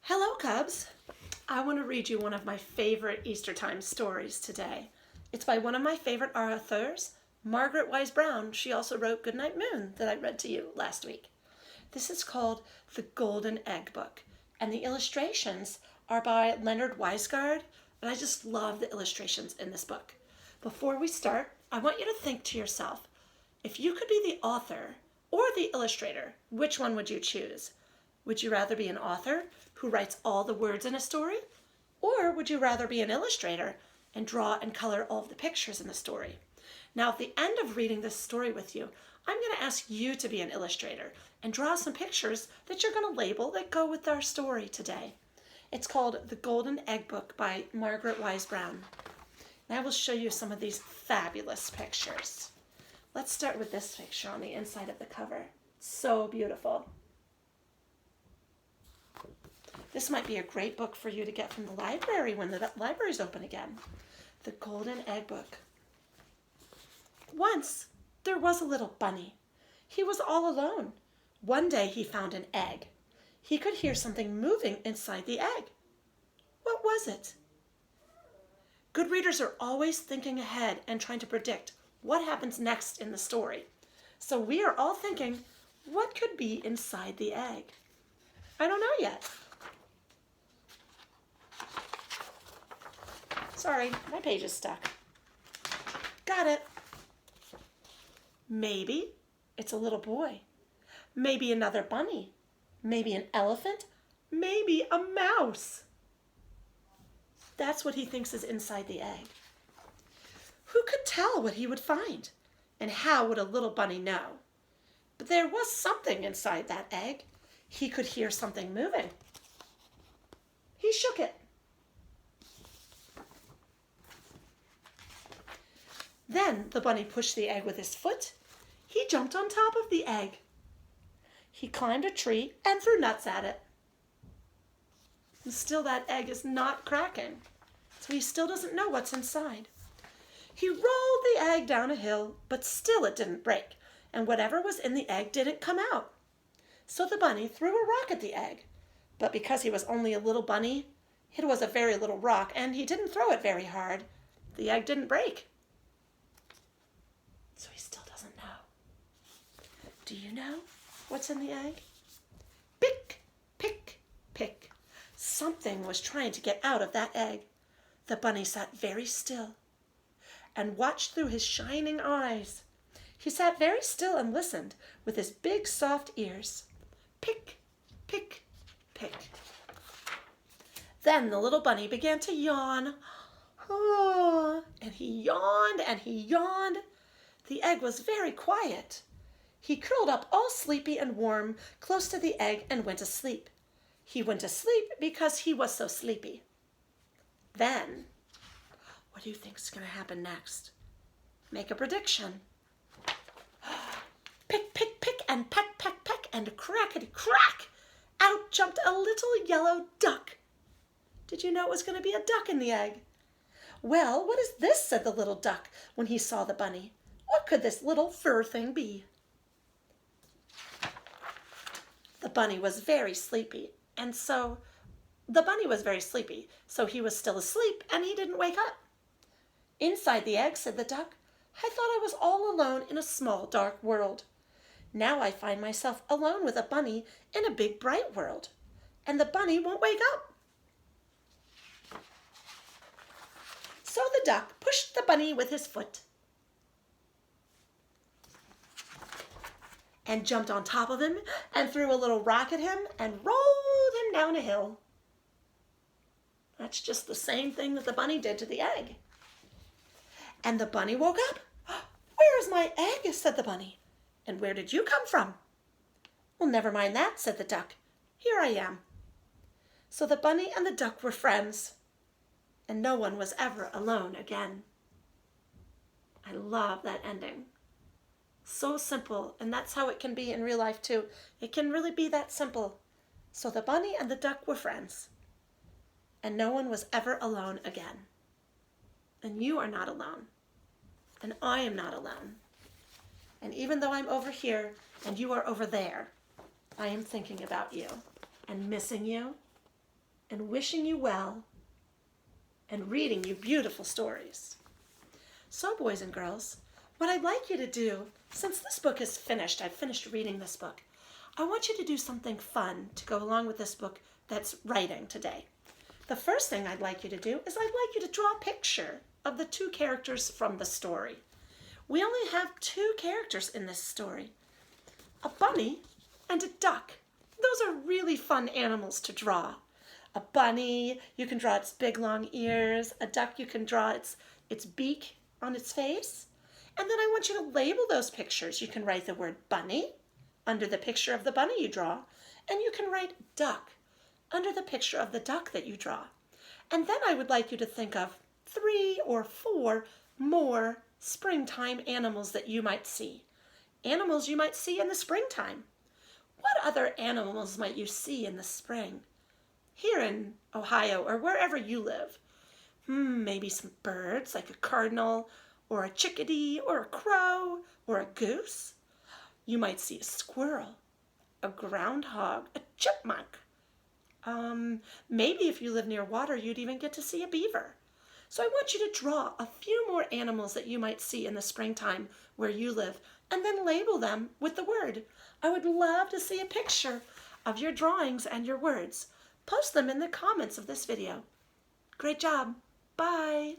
Hello, Cubs. I want to read you one of my favorite Easter time stories today. It's by one of my favorite authors, Margaret Wise Brown. She also wrote Goodnight Moon that I read to you last week. This is called The Golden Egg Book, and the illustrations are by Leonard Weisgard, and I just love the illustrations in this book. Before we start, I want you to think to yourself, if you could be the author or the illustrator, which one would you choose? Would you rather be an author who writes all the words in a story? Or would you rather be an illustrator and draw and color all of the pictures in the story? Now, at the end of reading this story with you, I'm going to ask you to be an illustrator and draw some pictures that you're going to label that go with our story today. It's called The Golden Egg Book by Margaret Wise Brown. And I will show you some of these fabulous pictures. Let's start with this picture on the inside of the cover. So beautiful. This might be a great book for you to get from the library when the library's open again. The Golden Egg Book. Once, there was a little bunny. He was all alone. One day he found an egg. He could hear something moving inside the egg. What was it? Good readers are always thinking ahead and trying to predict what happens next in the story. So we are all thinking, what could be inside the egg? I don't know yet. Sorry, my page is stuck. Got it. Maybe it's a little boy. Maybe another bunny. Maybe an elephant. Maybe a mouse. That's what he thinks is inside the egg. Who could tell what he would find? And how would a little bunny know? But there was something inside that egg. He could hear something moving. He shook it. Then the bunny pushed the egg with his foot. He jumped on top of the egg. He climbed a tree and threw nuts at it. And still that egg is not cracking, so he still doesn't know what's inside. He rolled the egg down a hill, but still it didn't break, and whatever was in the egg didn't come out. So the bunny threw a rock at the egg, but because he was only a little bunny, it was a very little rock, and he didn't throw it very hard. The egg didn't break. So he still doesn't know. Do you know what's in the egg? Pick, pick, pick. Something was trying to get out of that egg. The bunny sat very still and watched through his shining eyes. He sat very still and listened with his big soft ears. Pick, pick, pick. Then the little bunny began to yawn. Oh, and he yawned and he yawned. The egg was very quiet. He curled up all sleepy and warm close to the egg and went to sleep. He went to sleep because he was so sleepy. Then, what do you think is going to happen next? Make a prediction. Pick, pick, pick, and peck, peck, peck, and crackety crack! Out jumped a little yellow duck. Did you know it was going to be a duck in the egg? Well, what is this? Said the little duck when he saw the bunny. What could this little fur thing be? The bunny was very sleepy, so he was still asleep and he didn't wake up. Inside the egg, said the duck, I thought I was all alone in a small dark world. Now I find myself alone with a bunny in a big bright world, and the bunny won't wake up. So the duck pushed the bunny with his foot and jumped on top of him and threw a little rock at him and rolled him down a hill. That's just the same thing that the bunny did to the egg. And the bunny woke up. Where is my egg? Said the bunny. And where did you come from? Well, never mind that, said the duck. Here I am. So the bunny and the duck were friends, and no one was ever alone again. I love that ending. So simple, and that's how it can be in real life too. It can really be that simple. So the bunny and the duck were friends, and no one was ever alone again. And you are not alone, and I am not alone. And even though I'm over here and you are over there, I am thinking about you and missing you and wishing you well and reading you beautiful stories. So, boys and girls, what I'd like you to do, since this book is finished, I've finished reading this book, I want you to do something fun to go along with this book that's writing today. The first thing I'd like you to do is I'd like you to draw a picture of the two characters from the story. We only have two characters in this story, a bunny and a duck. Those are really fun animals to draw. A bunny, you can draw its big long ears. A duck, you can draw its beak on its face. And then I want you to label those pictures. You can write the word bunny under the picture of the bunny you draw, and you can write duck under the picture of the duck that you draw. And then I would like you to think of 3 or 4 more springtime animals that you might see. Animals you might see in the springtime. What other animals might you see in the spring? Here in Ohio or wherever you live. Maybe some birds like a cardinal or a chickadee or a crow or a goose. You might see a squirrel, a groundhog, a chipmunk. Maybe if you live near water, you'd even get to see a beaver. So I want you to draw a few more animals that you might see in the springtime where you live, and then label them with the word. I would love to see a picture of your drawings and your words. Post them in the comments of this video. Great job. Bye.